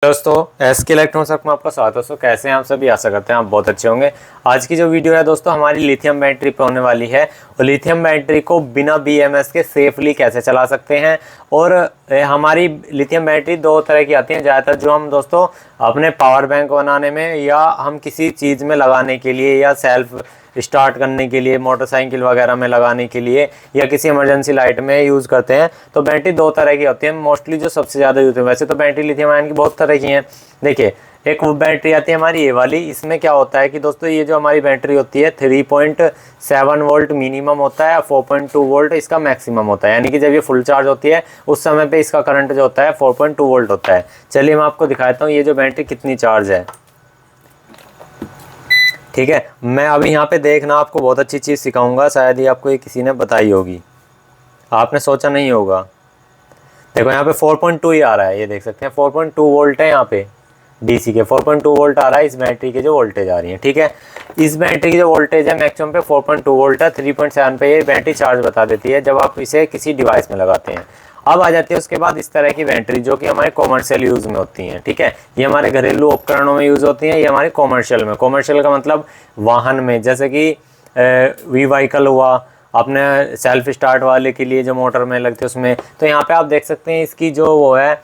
दोस्तों SK electronics में आपका स्वागत है। दोस्तों कैसे हैं आप सभी, आशा करते हैं आप बहुत अच्छे होंगे। आज की जो वीडियो है दोस्तों हमारी लिथियम बैटरी पे होने वाली है और लिथियम बैटरी को बिना बीएमएस के सेफली कैसे चला सकते हैं। और हमारी लिथियम बैटरी दो तरह की आती हैं ज़्यादातर, जो हम दोस्तों अपने पावर बैंक बनाने में या हम किसी चीज़ में लगाने के लिए या सेल्फ स्टार्ट करने के लिए, मोटरसाइकिल वगैरह में लगाने के लिए या किसी इमरजेंसी लाइट में यूज़ करते हैं। तो बैटरी दो तरह की होती है मोस्टली, जो सबसे ज़्यादा यूज है। वैसे तो बैटरी लिथियम आयन की बहुत तरह की हैं। देखिए, एक वो बैटरी आती है हमारी ये वाली। इसमें क्या होता है कि दोस्तों ये जो हमारी बैटरी होती है 3.7 वोल्ट मिनिमम होता है, 4.2 वोल्ट इसका मैक्सिमम होता है। यानी कि जब ये फुल चार्ज होती है उस समय पे इसका करंट जो होता है 4.2 वोल्ट होता है। चलिए मैं आपको दिखाता हूँ ये जो बैटरी कितनी चार्ज है। ठीक है, मैं अभी यहाँ पे देखना आपको बहुत अच्छी चीज़ सिखाऊंगा, शायद ही आपको ये किसी ने बताई होगी, आपने सोचा नहीं होगा। देखो यहाँ पे 4.2 ही आ रहा है, ये देख सकते हैं 4.2 वोल्ट है यहाँ पे डीसी के। 4.2 वोल्ट आ रहा है इस बैटरी की जो वोल्टेज आ रही है। ठीक है, इस बैटरी की जो वोल्टेज है मैक्सिमम पे 4.2 वोल्ट है। 3.7 पे ये बैटरी चार्ज बता देती है जब आप इसे किसी डिवाइस में लगाते हैं। अब आ जाती है उसके बाद इस तरह की बैटरी जो कि हमारे कॉमर्शियल यूज़ में होती हैं। ठीक है, ये हमारे घरेलू उपकरणों में यूज़ होती हैं, ये हमारे कॉमर्शियल में। कॉमर्शियल का मतलब वाहन में, जैसे कि वी व्हीकल हुआ, अपने सेल्फ स्टार्ट वाले के लिए जो मोटर में लगते हैं उसमें। तो यहाँ पे आप देख सकते हैं इसकी जो वो है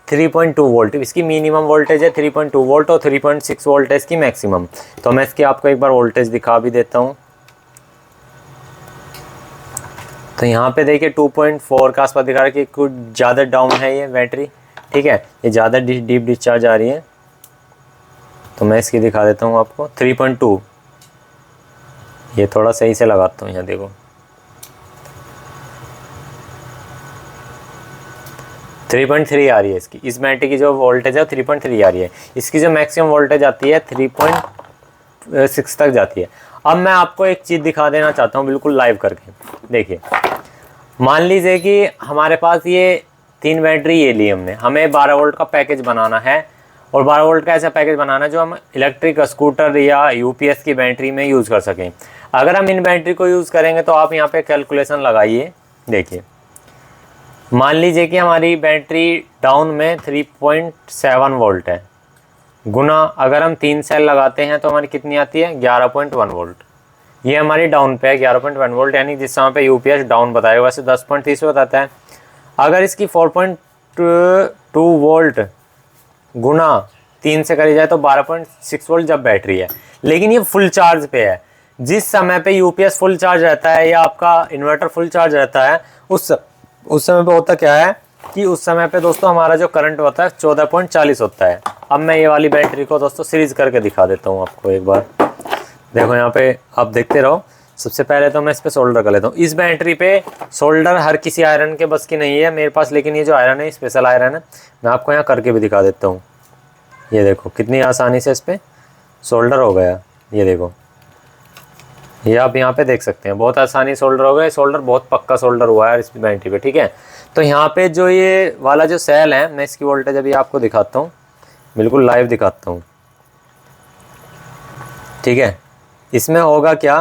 3.2 वोल्ट इसकी मिनिमम वोल्टेज है, 3.2 वोल्ट, और 3.6 वोल्ट है इसकी मैक्सिमम। तो मैं इसकी आपको एक बार वोल्टेज दिखा भी देता हूँ। तो यहाँ पे देखिए 2.4 का आसपास दिखा रहा है कि कुछ ज़्यादा डाउन है ये बैटरी। ठीक है, ये ज़्यादा डीप डिस्चार्ज आ रही है। तो मैं इसकी दिखा देता हूँ आपको 3.2। ये थोड़ा सही से लगाता हूँ, यहाँ देखो 3.3 आ रही है इसकी। इस बैटरी की जो वोल्टेज है 3.3 आ रही है। इसकी जो मैक्सिमम वोल्टेज आती है 3.6 तक जाती है। अब मैं आपको एक चीज़ दिखा देना चाहता हूँ बिल्कुल लाइव करके। देखिए, मान लीजिए कि हमारे पास ये 3 बैटरी ये ली हमने, हमें 12 वोल्ट का पैकेज बनाना है। और 12 वोल्ट का ऐसा पैकेज बनाना है जो हम इलेक्ट्रिक स्कूटर या यूपीएस की बैटरी में यूज़ कर सकें। अगर हम इन बैटरी को यूज़ करेंगे तो आप यहाँ पे कैलकुलेशन लगाइए। देखिए, मान लीजिए कि हमारी बैटरी डाउन में 3.7 वोल्ट है, गुना अगर हम 3 सेल लगाते हैं तो हमारी कितनी आती है 11.1 वोल्ट। ये हमारी डाउन पे है 11.1 वोल्ट, यानी जिस समय पे यूपीएस डाउन बताएगा वैसे 10.30 बताता है। अगर इसकी 4.2 वोल्ट गुना 3 से करी जाए तो 12.6 वोल्ट जब बैटरी है, लेकिन ये फुल चार्ज पे है। जिस समय पे यूपीएस फुल चार्ज रहता है या आपका इन्वर्टर फुल चार्ज रहता है उस समय पे होता क्या है कि उस समय पे दोस्तों हमारा जो करंट होता है 14.40 होता है। अब मैं ये वाली बैटरी को दोस्तों सीरीज करके दिखा देता हूँ आपको एक बार। देखो यहाँ पे आप देखते रहो। सबसे पहले तो मैं इस पे सोल्डर कर लेता हूँ। इस बैटरी पे सोल्डर हर किसी आयरन के बस की नहीं है मेरे पास, लेकिन ये जो आयरन है स्पेशल आयरन है। मैं आपको यहाँ करके भी दिखा देता हूँ। ये देखो कितनी आसानी से इस पर सोल्डर हो गया। ये देखो, ये आप यहाँ पे देख सकते हैं बहुत आसानी सोल्डर हो गया। सोल्डर बहुत पक्का सोल्डर हुआ है इस बैटरी पे। ठीक है, तो यहाँ पे जो ये वाला जो सेल है, मैं इसकी वोल्टेज अभी आपको दिखाता हूँ, बिल्कुल लाइव दिखाता हूँ। ठीक है, इसमें होगा क्या,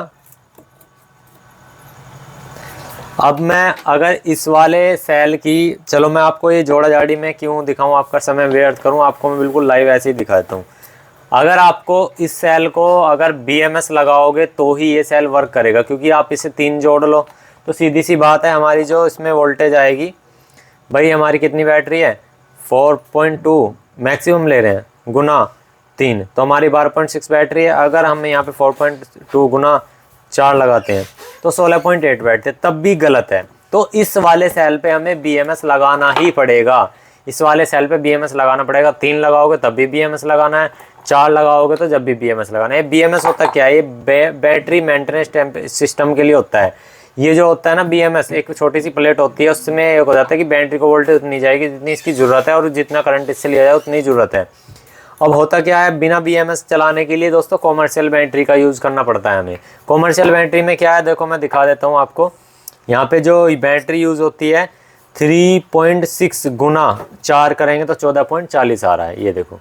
अब मैं अगर इस वाले सेल की, चलो मैं आपको ये जोड़ा जाड़ी में क्यों दिखाऊं, आपका समय व्यर्थ करूं, आपको मैं बिल्कुल लाइव ऐसे ही दिखा देता हूँ। अगर आपको इस सेल को अगर बीएमएस लगाओगे तो ही ये सेल वर्क करेगा, क्योंकि आप इसे 3 जोड़ लो तो सीधी सी बात है हमारी जो इसमें वोल्टेज आएगी, भाई हमारी कितनी बैटरी है 4.2 मैक्सिमम ले रहे हैं गुना 3, तो हमारी 12.6 बैटरी है। अगर हम यहाँ पे 4.2 गुना 4 लगाते हैं तो 16.8 बैठते, तब भी गलत है। तो इस वाले सेल पे हमें बीएमएस लगाना ही पड़ेगा। इस वाले सेल पे बीएमएस लगाना पड़ेगा। 3 लगाओगे तब भी बीएमएस लगाना है, 4 लगाओगे तो जब भी बीएमएस लगाना है। बीएमएस होता क्या है, ये बैटरी मेंटेनेंस सिस्टम के लिए होता है। ये जो होता है ना बीएमएस, एक छोटी सी प्लेट होती है, उसमें एक हो जाता है कि बैटरी को वोल्टेज उतनी जाएगी जितनी इसकी ज़रूरत है और जितना करंट इससे लिया जाए उतनी ज़रूरत है। अब होता क्या है, बिना बीएमएस चलाने के लिए दोस्तों कॉमर्शियल बैटरी का यूज़ करना पड़ता है हमें। कॉमर्शियल बैटरी में क्या है, देखो मैं दिखा देता हूँ आपको। यहाँ पे जो बैटरी यूज़ होती है 3.6 गुना 4 करेंगे तो 14.40 आ रहा है। ये देखो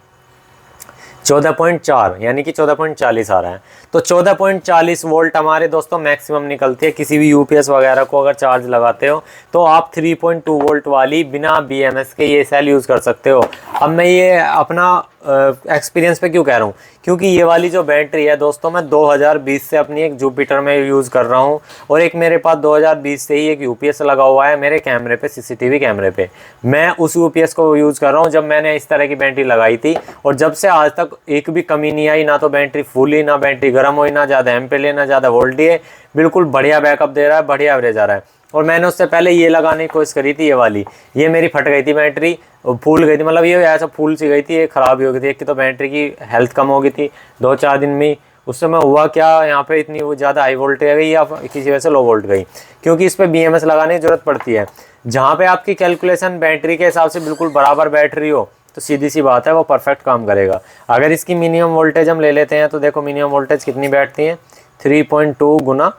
14.4 यानी कि 14.40 आ रहा है। तो 14.40 वोल्ट हमारे दोस्तों मैक्सिमम निकलती है किसी भी यूपीएस वगैरह को अगर चार्ज लगाते हो तो आप 3.2 वोल्ट वाली बिना बीएमएस के ये सेल यूज़ कर सकते हो। अब मैं ये अपना एक्सपीरियंस पे क्यों कह रहा हूँ, क्योंकि ये वाली जो बैटरी है दोस्तों मैं 2020 से अपनी एक जुपिटर में यूज़ कर रहा हूँ और एक मेरे पास 2020 से ही एक यूपीएस लगा हुआ है मेरे कैमरे पे, सीसीटीवी कैमरे पे। मैं उस यूपीएस को यूज़ कर रहा हूँ जब मैंने इस तरह की बैटरी लगाई थी, और जब से आज तक एक भी कमी नहीं आई, ना तो बैटरी फूल हुई, ना बैटरी गर्म हुई, ना ज़्यादा एम्पेयर ना ज़्यादा वोल्ट दिए, बिल्कुल बढ़िया बैकअप दे रहा है, बढ़िया एवरेज आ रहा है। और मैंने उससे पहले ये लगाने की कोशिश करी थी, ये वाली, ये मेरी फट गई थी बैटरी, फूल गई थी, मतलब ये ऐसा फूल सी गई थी, ये ख़राब ही हो गई थी। एक की तो बैटरी की हेल्थ कम हो गई थी 2-4 दिन में। उस समय हुआ क्या, यहाँ पे इतनी वो ज़्यादा हाई वोल्टेज गई या किसी वजह से लो वोल्ट गई, क्योंकि इस पर बीएमएस लगाने की ज़रूरत पड़ती है। जहाँ पे आपकी कैलकुलेशन बैटरी के हिसाब से बिल्कुल बराबर बैटरी हो तो सीधी सी बात है वो परफेक्ट काम करेगा। अगर इसकी मिनिमम वोल्टेज हम ले लेते हैं तो देखो मिनिमम वोल्टेज कितनी बैठती है, 3.2 गुना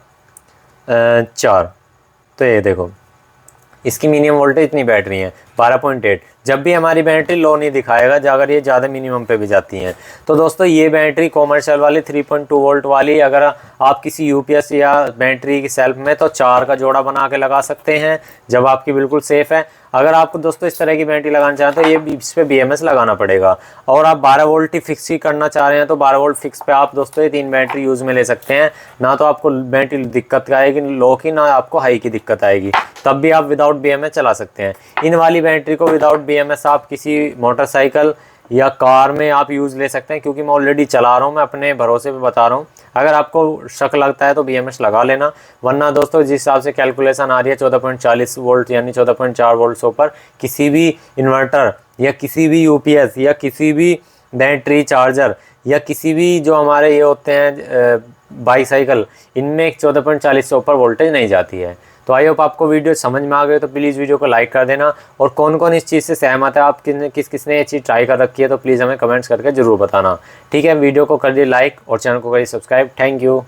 4, तो ये देखो इसकी मिनिमम वोल्टेज इतनी बैटरी है 12.8। जब भी हमारी बैटरी लो नहीं दिखाएगा अगर ये ज़्यादा मिनिमम पे भी जाती हैं। तो दोस्तों ये बैटरी कॉमर्शियल वाली 3.2 वोल्ट वाली अगर आप किसी यूपीएस या बैटरी की सेल्फ में तो 4 का जोड़ा बना के लगा सकते हैं जब आपकी बिल्कुल सेफ़ है। अगर आपको दोस्तों इस तरह की बैटरी लगाना चाहते हैं तो ये इस पर बीएमएस लगाना पड़ेगा। और आप 12 वोल्ट ही फिक्स ही करना चाह रहे हैं तो 12 वोल्ट फिक्स पे आप दोस्तों ये 3 बैटरी यूज़ में ले सकते हैं। ना तो आपको बैटरी दिक्कत आएगी लो की, ना आपको हाई की दिक्कत आएगी, तब भी आप विदाउट बीएमएस चला सकते हैं। इन वाली बैटरी को विदाउट बीएमएस आप किसी मोटरसाइकिल या कार में आप यूज़ ले सकते हैं, क्योंकि मैं ऑलरेडी चला रहा हूँ, मैं अपने भरोसे पे बता रहा हूँ। अगर आपको शक लगता है तो बीएमएस लगा लेना, वरना दोस्तों जिस हिसाब से कैलकुलेशन आ रही है 14.40 वोल्ट यानी 14.4 वोल्ट से ऊपर किसी भी इन्वर्टर या किसी भी यूपीएस या किसी भी बैटरी चार्जर या किसी भी जो हमारे ये होते हैं बाईसाइकिल, इनमें 14.40 से ऊपर वोल्टेज नहीं जाती है। तो आई होप आपको वीडियो समझ में आ गए, तो प्लीज़ वीडियो को लाइक कर देना। और कौन कौन इस चीज़ से सहमत है, आप किसने ये चीज़ ट्राई कर रखी है, तो प्लीज़ हमें कमेंट्स करके ज़रूर बताना। ठीक है, वीडियो को कर दिए लाइक और चैनल को करिए सब्सक्राइब। Thank you.